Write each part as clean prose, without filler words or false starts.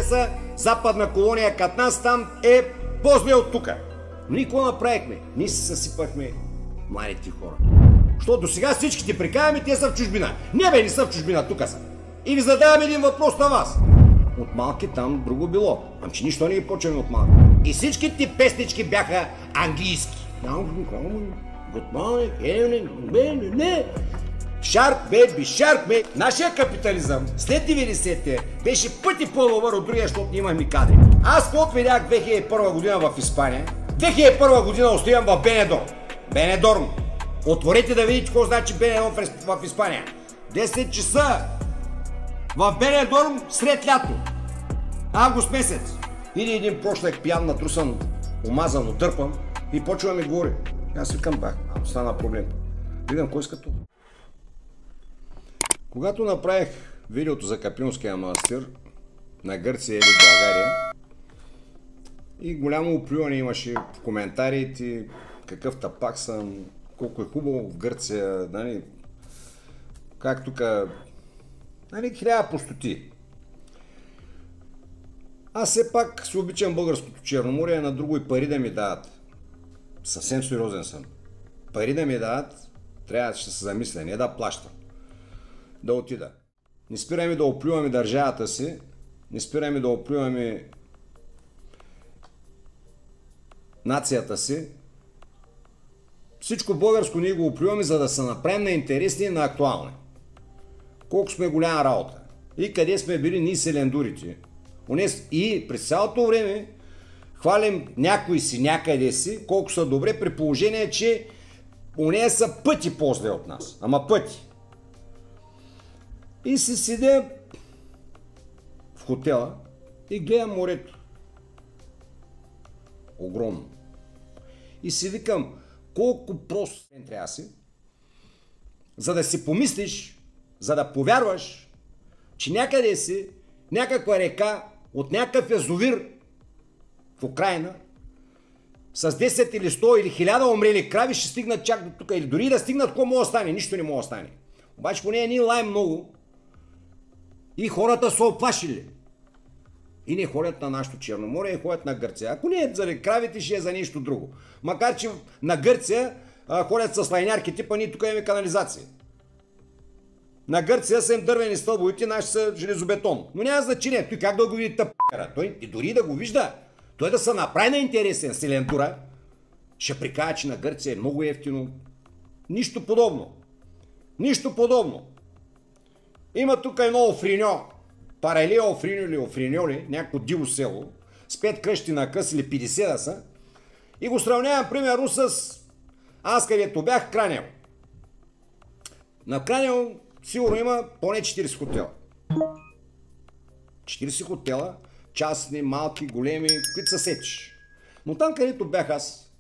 Те са западна колония като нас, там е по-зле от тука. Но ние какво направихме? Ние се съсипахме младите хора. Защото до сега всичките прикаваме, те са в чужбина. Не бе, не са в чужбина, тука са. И ви задавам един въпрос на вас. От малки там друго било. Ам че нищо не ги почваме от малки. И всичките песнички бяха английски. Good morning, evening, не. Shark baby, shark baby. Нашия капитализъм след 90-те беше пъти по-добър от другия, защото имахме кадри. Аз когато видях 2001 година в Испания, 2001 година оставям в Бенедорм. Бенедорм. Отворете да видите какво значи Бенедорм в Испания. 10 часа в Бенедорм сред лято. Август месец. Иди един прошлек пиян, натрусан, омазан, отърпан и почва ми говори. Аз викам бах, стана проблем. Видам кой иска това. Когато направих видеото за Капринския манастир на Гърция или България, и голямо оплюване имаше в коментарите, какъв тапак съм, колко е хубаво в Гърция, нали, как тук, нали, 1000 простоти. Аз все пак си обичам българското Черноморие, на друго и пари да ми дават. Съвсем сериозен съм. Пари да ми дават, трябва да се замисля, не да плащам. Да отида. Не спираме да оплюваме държавата си, не спираме да оплюваме нацията си. Всичко българско ние го оплюваме, за да се направим на интересни и на актуални. Колко сме голяма работа. И къде сме били ние селендурите. И през цялото време хвалим някой си някъде си, колко са добре, при положение, че уния са пъти по-зле от нас. Ама пъти. И си седя в хотела и гледам морето. Огромно. И си викам, колко просто трябва си, за да си помислиш, за да повярваш, че някъде си, някаква река, от някакъв язовир в Украйна, с 10 или 100 или 1000 умрели крави ще стигнат чак до тук. Или дори да стигнат, какво може да стане? Нищо не може да стане. Обаче поне ние лаем много и хората са оплашили. И не ходят на нашото Черноморие, и ходят на Гърция. Ако не е заради кравите, ще е за нещо друго. Макар че на Гърция ходят с лайнярки, типа ние тук имаме канализация. На Гърция са им дървени стълбовете, наши са железобетон. Но няма значение. Той как да го види тъпкара? Той и дори да го вижда, той да се направи на интересен селендура, ще прикаже, че на Гърция е много ефтино. Нищо подобно. Нищо подобно. Има тук едно Офриньо, Паралия Офриньо или Офриньо ли, някакво диво село, с 5 къщи на къс или 50 да са, и го сравнявам примерно с аз където бях Кранево. На Кранево сигурно има поне 40 хотела. 40 хотела, частни, малки, големи, които се сечиш. Но там където бях аз,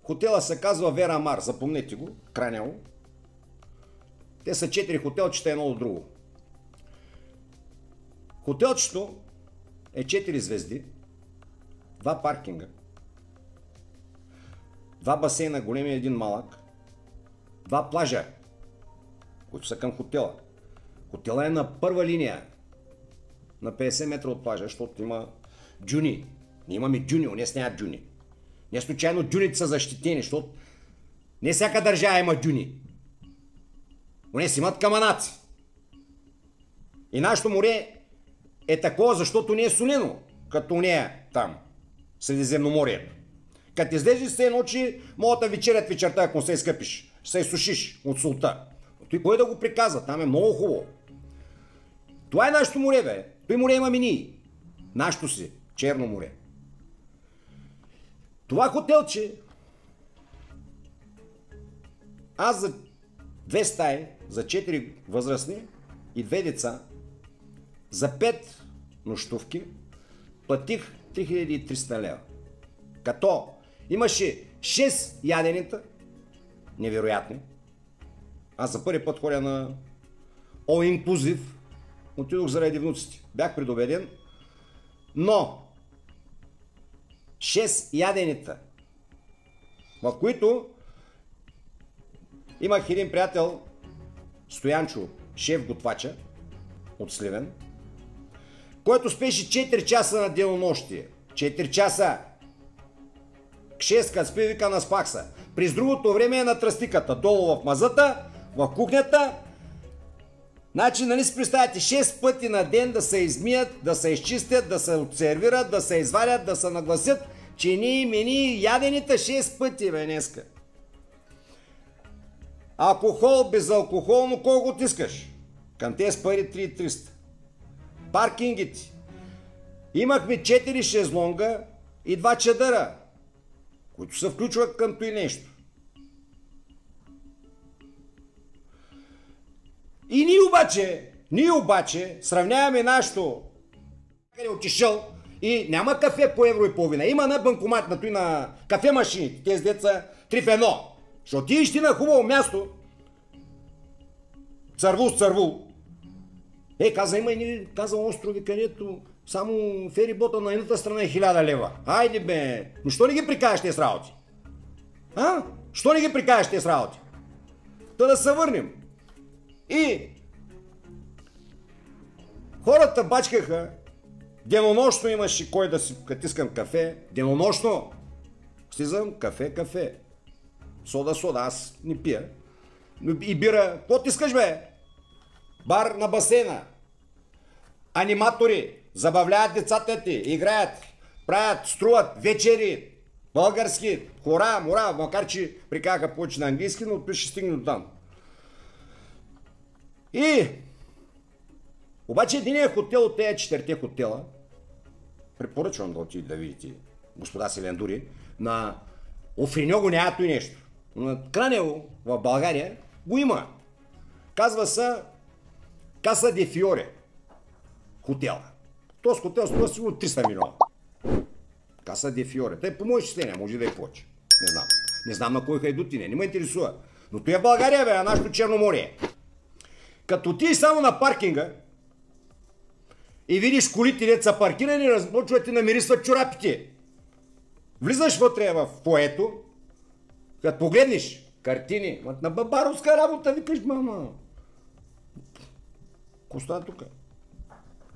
хотела се казва Вера Мар, запомнете го, Кранево. Те са 4 хотелчета едно от друго. Хотелчето е 4 звезди, 2 паркинга, 2 басейна, големи и един малък, 2 плажа, които са към хотела. Хотела е на първа линия, на 50 метра от плажа, защото има дюни. Ние имаме дюни, у нас нямат дюни. Не случайно дюните са защитени, защото не всяка държава има дюни. У нас имат каманаци. И нашето море е такова, защото не е солено, като не е там, Средиземноморието. Като излезеш с едно, че могат да вечерят вечерта, ако се изкъпиш, ще се изсушиш от солта. Но той кой да го приказва? Там е много хубаво. Това е нашето море, бе. Той море имаме ние. Нашето си, Черно море. Това хотелче, аз за 2 стаи, за 4 възрастни и 2 деца, за 5 нощувки платих 3300 лева. Като имаше 6 яденита, невероятни. Аз за първи път ходя на All Inclusive, отидох заради внуците. Бях предубеден, но 6 яденита, в които имах един приятел, Стоянчо, шеф готвача от Сливен, който спеше 4 часа на денонощие. 4 часа. 6 като спи, вика, наспах се. През другото време е на тръстиката, долу в мазата, в кухнята. Значи, нали си представяте, 6 пъти на ден да се измият, да се изчистят, да се отсервират, да се извадят, да се нагласят, чини, мени, ядените 6 пъти, бе, днеска. Алкохол, безалкохолно, колко ти искаш? Към тези пари 3300. Паркингите. Имахме 4 шезлонга и 2 чадъра, които се включват към той нещо. И ние обаче сравняваме нашото къде отишъл и няма кафе по евро и половина. Има на банкомат, на той на кафе машините, тези деца 3 в 1. Ще отидеш ти на хубаво място, цървул с цървул. Има и каза острови, където само ферибота на едната страна е 1000 лева. Айде бе, но що не ги прикажеш тези работи? Що не ги прикажеш тези работи? Та да се върнем. И хората бачкаха, денонощно имаше кой да си катискам кафе, денонощно слизам кафе. Сода, аз не пия. И бира, какво ти искаш бе? Бар на басейна. Аниматори, забавляват децата ти, играят, правят, струват вечери, български, хора, мора, макар че прикаха повече на английски, но ще стигне до там. И обаче единият хотел от тези 4 хотела, препоръчвам да отидете да видите, господа Селендури, на Офриньо го няма и нещо. Но на Кранево в България го има. Казва се Каса де Фиоре хотел. Този хотел струва сигурно 300 милиона. Каса де Фиоре. Тъй по мои изчисления, може да е повече. Не знам. Не знам на кой хайдутине, не ме интересува. Но той е в България, бе, на нашото Черноморие. Като ти само на паркинга и видиш колите, деца паркирани, започват ти намирисват чорапите. Влизаш вътре в фоето, като погледнеш картини, на бабаровска работа, викаш, мама. Ко става тук?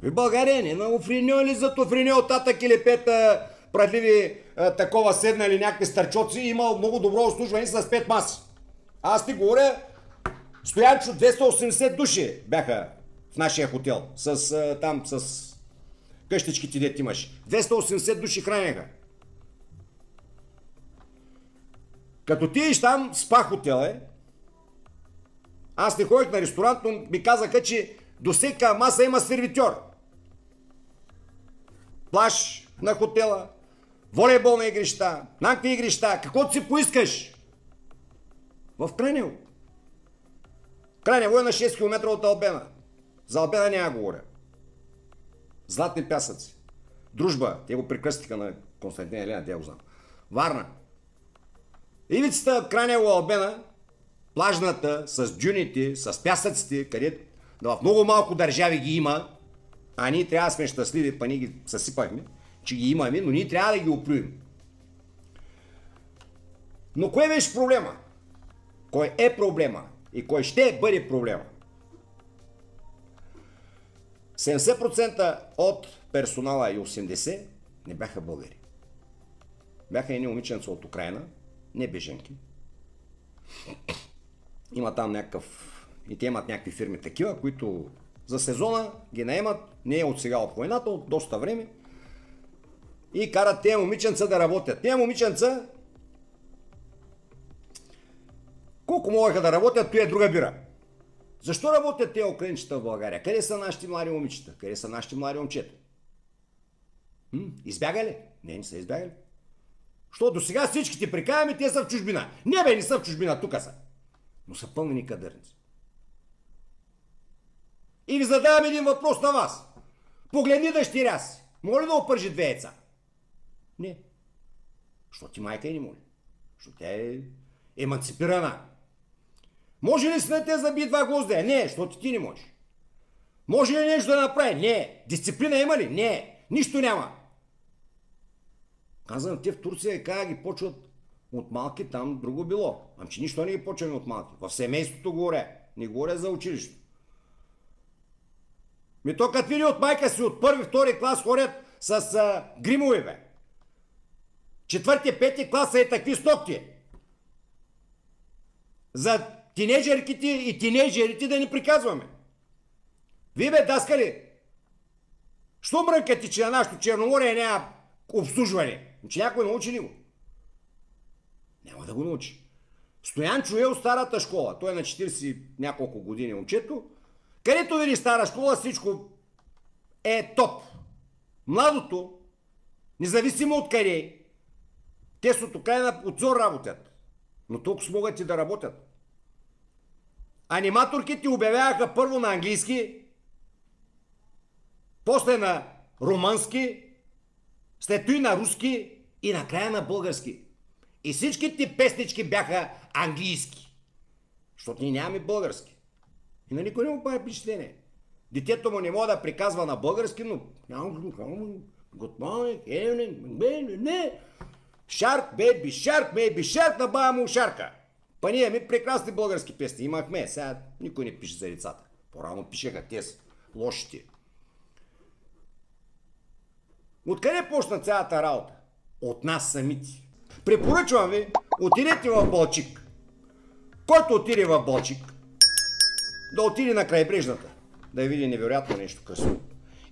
В България не, на Офриньо или зад Офриньо, татък или пета правливи такова седнали някакви старчоци, имал много добро обслужване с 5 маси. Аз ти говоря, Стоянчо, 280 души бяха в нашия хотел, с къщичките, дет имаш. 280 души храняха. Като ти иш там, спа хотел е, аз не ходих на ресторант, но ми казаха, че до всяка маса има сервитьор. Плаж на хотела, волейболна игрища, някакви игрища, каквото си поискаш. В Кранево. Кранево е на 6 км от Албена. За Албена няма говоря. Златни пясъци. Дружба. Те го прекръстиха на Константин Елена, те го знам. Варна. Ивицата Кранево Албена, плажната, с дюните, с пясъците, където в много малко държави ги има, а ние трябва да сме щастливи, па ние ги съсипахме, че ги имаме, но ние трябва да ги оплюем. Но кое беше проблема? Кой е проблема? И кой ще бъде проблема? 70% от персонала и 80% не бяха българи. Бяха едни момиченца от Украйна, не беженки. Има там някакъв... И те имат някакви фирми такива, които за сезона ги наемат, не е от сега от войната, от доста време. И карат тези момиченца да работят. Тези момиченца колко могаха да работят, то е друга бира. Защо работят тези украинчета в България? Къде са нашите млади момичета? Къде са нашите млади момчета? Избягали? Не са избягали. Защото до сега всичките прикаваме, те са в чужбина. Не бе, не са в чужбина, тук са. Но са пълнени кадърници. И ви задавам един въпрос на вас. Погледни дъщеря си. Моля да опържи 2 яйца? Не. Защото ти майка и не моли. Защото тя е еманципирана. Може ли си на те заби 2 гвоздея? Не, защото ти не можеш. Може ли нещо да направи? Не. Дисциплина има ли? Не. Нищо няма. Казвам, те в Турция ги почват от малки, там друго било. Ами че нищо не ги почваме от малки. В семейството говоря. Не говоря за училището. То като види от майка си от първи, втори клас ходят с гримови, бе. Четвърти, пети клас са такви стокти. За тинейджерките и тинейджерите да ни приказваме. Вие, бе, даскали, що мрънкате, че на нашото Черноморие няма обслужване? Че някой научи ли го? Няма да го научи. Стоянчо е от старата школа. Той е на 40 няколко години момчето. Където види стара школа, всичко е топ. Младото, независимо от къде, те са от край на отзор работят. Но толкова могат и да работят. Аниматорките обявяваха първо на английски, после на румънски, след това и на руски и накрая на български. И всичките песнички бяха английски. Защото ние нямаме български. И на никой не му прави впечатление. Детето му не може да приказва на български, но good morning, evening, не. Shark, baby shark, на бая му шарка. Па ние ми прекрасни български песни имахме. Сега никой не пише за децата. По-рано пишеха те с лошите. Откъде почна цялата работа? От нас самите. Препоръчвам ви, отидете в Балчик. Който отиде в Балчик, да отиде на крайбрежната, да я види невероятно нещо красиво.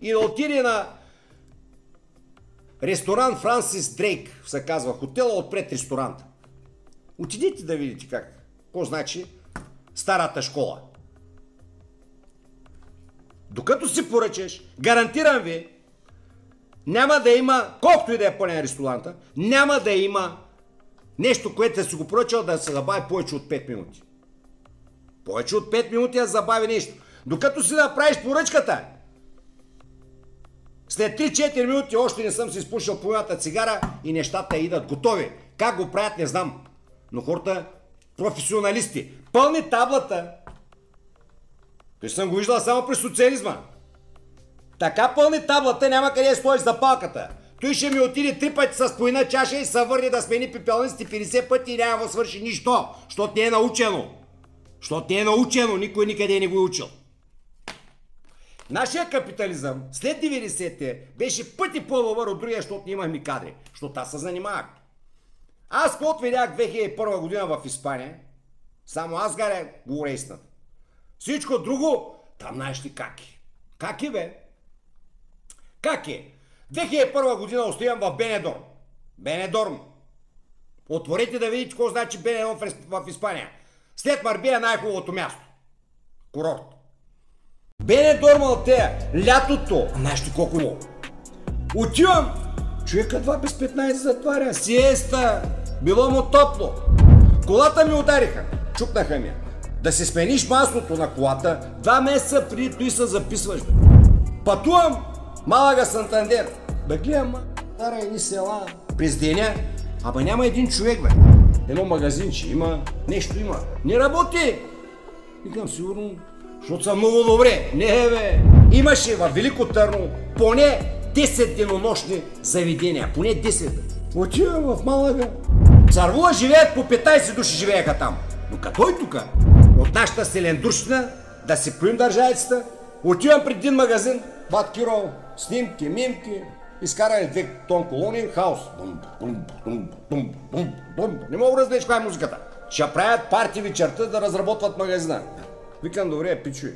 И да отиде на ресторант Франсис Дрейк, се казва, хотела отпред ресторанта. Отидете да видите какво значи старата школа. Докато си поръчаш, гарантирам ви, няма да има, колкото и да е пълен ресторанта, няма да има нещо, което си го поръчал да се забави повече от 5 минути. Повече от 5 минути да забави нещо. Докато си направиш поръчката, след 3-4 минути още не съм си изпушил половината цигара и нещата идат готови. Как го правят, не знам. Но хората професионалисти. Пълни таблата. Той съм го виждал само при социализма. Така пълни таблата, няма къде да стоиш за палката. Той ще ми отиде 3 пъти с по една чаша и се върне да смени пепелниците 50 пъти и няма да свърши нищо. Защото не е научено. Защото не е научено, никой никъде не го е учил. Нашия капитализъм след 90-те беше пъти по-добър от другия, защото имахме кадри. Защото аз се занимавах. Аз когато видях 2001 година в Испания, само аз говоря истината. Всичко друго, там знаеш ли как е. Как е, бе? Как е? 2001 година оставям в Бенедорм. Бенедорм. Отворете да видите какво значи Бенедорм в Испания. След Марбия най-хубавото място. Курорт. Бенедорм Алтея. Лятото. Знаеш ли колко много? Отивам. Човека 2 без 15 затваря. Сиеста. Било му топло. Колата ми удариха. Чукнаха ми. Да си смениш маслото на колата 2 месеца преди той се записваш. Пътувам Малага Сантандер. Бе гледам, дара едни села през деня, ама няма един човек, бе. Едно магазинче има, нещо има. Не работи! Викам сигурно, защото съм много добре. Не, бе. Имаше във Велико Търново поне 10 денонощни заведения. Поне 10. Отивам в Малага. Царвула живеят по 15 души живееха там. Но като и тук, от нашата селендурщина, да си плюем държавицата, отивам пред един магазин, Баткиро, снимки, мимки, изкарали 2 тон колони, хаос. Не мога да разбереш каква е музиката. Ще правят парти вечерта да разработват магазина. Викам, добре, пичуй.